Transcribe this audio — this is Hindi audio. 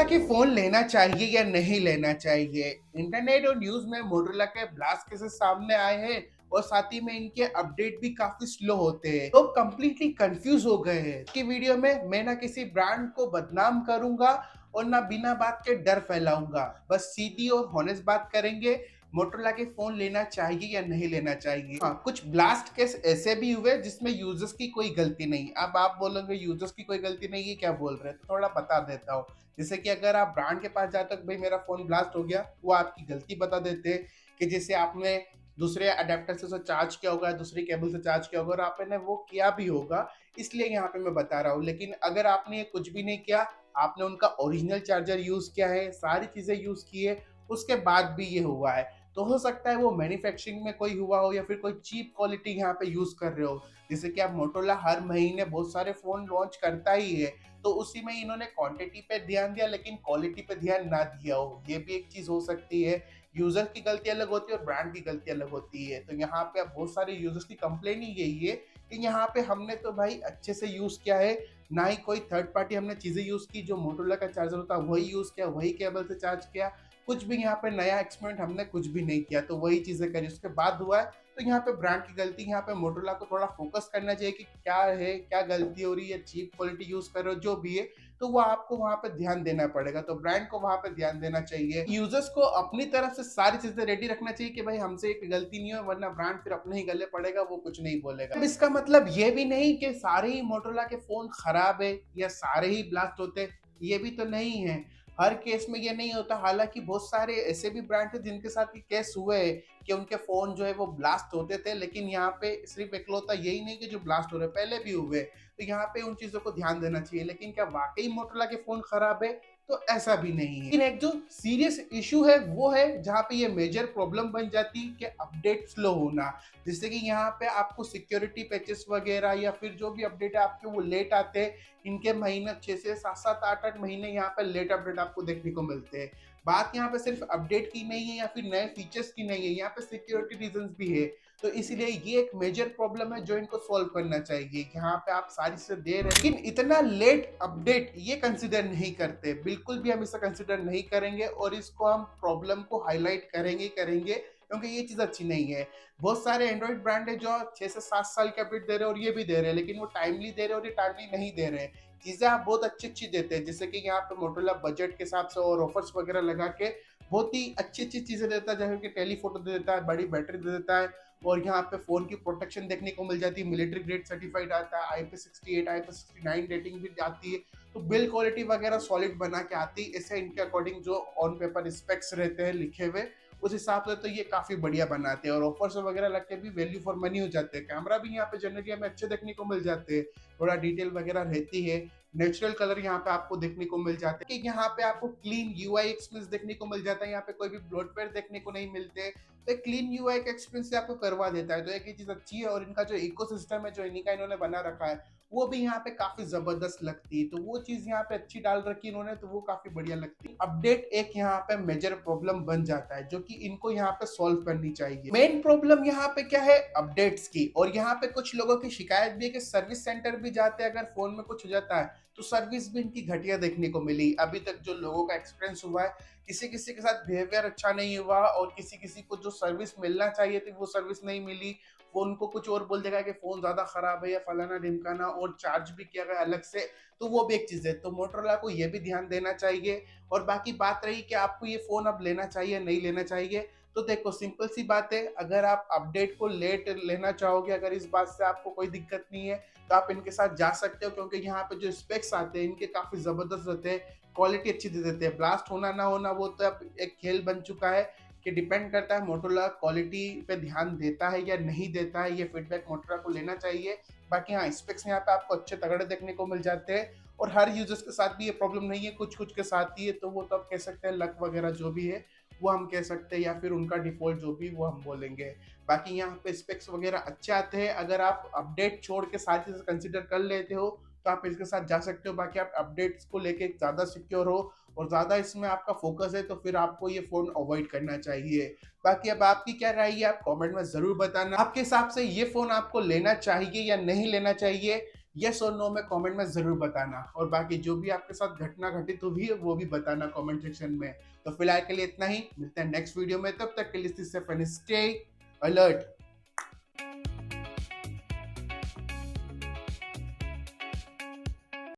के फोन लेना चाहिए या नहीं लेना चाहिए। इंटरनेट और न्यूज में मोटरोला के ब्लास्ट केसेस सामने आए हैं और साथ ही में इनके अपडेट भी काफी स्लो होते हैं। लोग कंप्लीटली कंफ्यूज हो गए हैं। की वीडियो में मैं ना किसी ब्रांड को बदनाम करूंगा और ना बिना बात के डर फैलाऊंगा। बस सीधी और हॉनेस्ट बात करेंगे। मोटरोला के फोन लेना चाहिए या नहीं लेना चाहिए। हाँ, कुछ ब्लास्ट केस ऐसे भी हुए जिसमें यूजर्स की कोई गलती नहीं। अब आप बोलोगे यूजर्स की कोई गलती नहीं, ये क्या बोल रहे हैं? तो थोड़ा बता देता हूँ। जैसे कि अगर आप ब्रांड के पास जाते हो भाई मेरा फोन ब्लास्ट हो गया, वो आपकी गलती बता देते हैं कि जैसे आपने दूसरे अडेप्टर से चार्ज किया होगा, दूसरी केबल से चार्ज किया होगा और आपने वो किया भी होगा, इसलिए यहाँ पे मैं बता रहा हूँ। लेकिन अगर आपने कुछ भी नहीं किया, आपने उनका ओरिजिनल चार्जर यूज किया है, सारी चीजें यूज की है, उसके बाद भी ये हुआ है, तो हो सकता है वो मैन्युफैक्चरिंग में कोई हुआ हो या फिर कोई चीप क्वालिटी यहाँ पे यूज कर रहे हो। जैसे कि आप मोटोरोला हर महीने बहुत सारे फोन लॉन्च करता ही है, तो उसी में इन्होंने क्वांटिटी पे ध्यान दिया लेकिन क्वालिटी पे ध्यान ना दिया हो, ये भी एक चीज हो सकती है। यूजर की गलती अलग होती है और ब्रांड की गलती अलग होती है। तो यहाँ पे अब बहुत सारे यूजर्स की कंप्लेन ही यही है कि यहाँ पे हमने तो भाई अच्छे से यूज किया है, ना ही कोई थर्ड पार्टी हमने चीजें यूज की, जो मोटोरोला का चार्जर होता है वही यूज किया, वही केबल से चार्ज किया, कुछ भी यहाँ पे नया एक्सपेरिमेंट हमने कुछ भी नहीं किया, तो वही चीजें करी उसके बाद हुआ है। तो यहाँ पे ब्रांड की गलती, यहाँ पे मोटोरोला को थोड़ा फोकस करना चाहिए कि क्या है, क्या गलती हो रही है, चीप क्वालिटी यूज कर रहे हो जो भी है, तो वो आपको वहां पे ध्यान देना पड़ेगा। तो ब्रांड को वहां पे ध्यान देना चाहिए, यूजर्स को अपनी तरफ से सारी चीजें रेडी रखना चाहिए कि भाई हमसे एक गलती नहीं हो, वरना ब्रांड फिर अपने ही गले पड़ेगा, वो कुछ नहीं बोलेगा। अब इसका मतलब ये भी नहीं कि सारे ही मोटोरोला के फोन खराब है या सारे ही ब्लास्ट होते, ये भी तो नहीं है। हर केस में ये नहीं होता। हालांकि बहुत सारे ऐसे भी ब्रांड थे जिनके साथ ये केस हुए हैं कि उनके फोन जो है वो ब्लास्ट होते थे, लेकिन यहाँ पे सिर्फ इकलौता यही नहीं कि जो ब्लास्ट हो रहे, पहले भी हुए। तो यहाँ पे उन चीजों को ध्यान देना चाहिए। लेकिन क्या वाकई मोटरोला के फोन खराब है? तो ऐसा भी नहीं है। लेकिन एक जो सीरियस इशू है वो है जहाँ पे ये मेजर प्रॉब्लम बन जाती है कि अपडेट स्लो होना। जिससे कि यहाँ पे आपको सिक्योरिटी पैचेस वगैरह या फिर जो भी अपडेट है आपके वो लेट आते हैं। इनके महीने 6 से 7-8 महीने यहाँ पे लेट अपडेट आपको देखने को मिलते हैं। बात यहाँ पे सिर्फ अपडेट की नहीं है या फिर नए फीचर्स की नहीं है, यहाँ पे सिक्योरिटी रीजंस भी है। तो इसलिए ये एक मेजर प्रॉब्लम है जो इनको सॉल्व करना चाहिए कि यहाँ पे आप सारी चीजें दे रहे हैं लेकिन इतना लेट अपडेट ये कंसिडर नहीं करते। बिल्कुल भी हम इसे कंसिडर नहीं करेंगे और इसको हम प्रॉब्लम को हाईलाइट करेंगे करेंगे, क्योंकि ये चीज अच्छी नहीं है। बहुत सारे एंड्रॉइड ब्रांड है जो 6 से 7 साल के अपडेट दे रहे हैं और ये भी दे रहे हैं, लेकिन वो टाइमली दे रहे हैं और ये टाइमली नहीं दे रहे हैं। चीजें आप बहुत अच्छी अच्छी देते हैं, जैसे कि यहाँ पे मोटोरोला बजट के हिसाब से और ऑफर्स वगैरह लगा के बहुत ही अच्छी अच्छी चीजें देता है, जैसे कि टेलीफोटो दे देता है, बड़ी बैटरी दे देता है, और यहाँ पे फोन की प्रोटेक्शन देखने को मिल जाती है, मिलिट्री ग्रेड सर्टिफाइड आता है, IP68 IP69 रेटिंग भी आती है। तो बिल्ड क्वालिटी वगैरह सॉलिड बना के आती है। इससे इनके अकॉर्डिंग जो ऑन पेपर स्पेक्स रहते हैं लिखे हुए, उस हिसाब से तो ये काफी बढ़िया बनाते हैं और ऑफर्स वगैरह लग के भी वैल्यू फॉर मनी हो जाते हैं। कैमरा भी यहाँ पे जनरली हमें अच्छे देखने को मिल जाते हैं, थोड़ा डिटेल वगैरह रहती है। नेचुरल कलर यहाँ पे आपको देखने को मिल जाते हैं कि यहाँ पे आपको क्लीन यूआई एक्सपीरियंस देखने को मिल जाता है, यहाँ पे कोई भी ब्लोटवेयर देखने को नहीं मिलते। तो क्लीन यूआई का एक्सपीरियंस आपको करवा देता है, तो एक ये चीज अच्छी है। और इनका जो इकोसिस्टम है जो इन्हीं का इन्होंने बना रखा है, वो भी यहाँ पे काफी जबरदस्त लगती है। तो वो चीज यहाँ पे अच्छी डाल रखी इन्होंने, तो वो काफी बढ़िया लगती है। अपडेट एक यहाँ पे मेजर प्रॉब्लम बन जाता है जो कि इनको यहाँ पे सॉल्व करनी चाहिए। मेन प्रॉब्लम यहाँ पे क्या है? अपडेट्स की। और यहाँ पे कुछ लोगों की शिकायत भी है कि सर्विस सेंटर भी जाते हैं, अगर फोन में कुछ हो जाता है तो सर्विस भी इनकी घटिया देखने को मिली। अभी तक जो लोगों का एक्सपीरियंस हुआ है, किसी किसी के साथ बिहेवियर अच्छा नहीं हुआ और किसी किसी को जो सर्विस मिलना चाहिए थी वो सर्विस नहीं मिली। फोन को कुछ और बोल देगा कि फोन ज्यादा खराब है या फलाना ढिमकाना, और चार्ज भी किया गया अलग से, तो वो भी एक चीज है। तो मोटरोला को ये भी ध्यान देना चाहिए। और बाकी बात रही कि आपको ये फोन अब लेना चाहिए नहीं लेना चाहिए, तो देखो सिंपल सी बात है, अगर आप अपडेट को लेट लेना चाहोगे, अगर इस बात से आपको कोई दिक्कत नहीं है, तो आप इनके साथ जा सकते हो, क्योंकि यहाँ पे जो स्पेक्स आते हैं इनके काफी जबरदस्त रहते हैं, क्वालिटी अच्छी दे देते हैं। ब्लास्ट होना ना होना वो तो अब एक खेल बन चुका है कि डिपेंड करता है मोटोरोला क्वालिटी पे ध्यान देता है या नहीं देता है। ये फीडबैक मोटोरोला को लेना चाहिए। बाकी हाँ, स्पेक्स यहाँ पे आपको अच्छे तगड़े देखने को मिल जाते हैं और हर यूजर्स के साथ भी ये प्रॉब्लम नहीं है, कुछ कुछ के साथ ही है, तो वो तो आप कह सकते हैं लक वगैरह जो भी है वो हम कह सकते हैं, या फिर उनका डिफॉल्ट जो भी वो हम बोलेंगे। बाकी यहाँ पे स्पेक्स वगैरह अच्छे आते हैं। अगर आप अपडेट छोड़ के सारी चीजें कंसिडर कर लेते हो तो आप इसके साथ जा सकते हो। बाकी आप अपडेट्स को लेके ज्यादा सिक्योर हो और ज्यादा इसमें आपका फोकस है, तो फिर आपको ये फोन अवॉइड करना चाहिए। बाकी अब आपकी क्या राय है आप कमेंट में जरूर बताना। आपके हिसाब से ये फोन आपको लेना चाहिए या नहीं लेना चाहिए, यस और नो में कमेंट में जरूर बताना, और बाकी जो भी आपके साथ घटना घटित हुई है वो भी बताना कमेंट सेक्शन में। तो फिलहाल के लिए इतना ही, मिलते हैं नेक्स्ट वीडियो में, तब तक के लिए स्टे अलर्ट।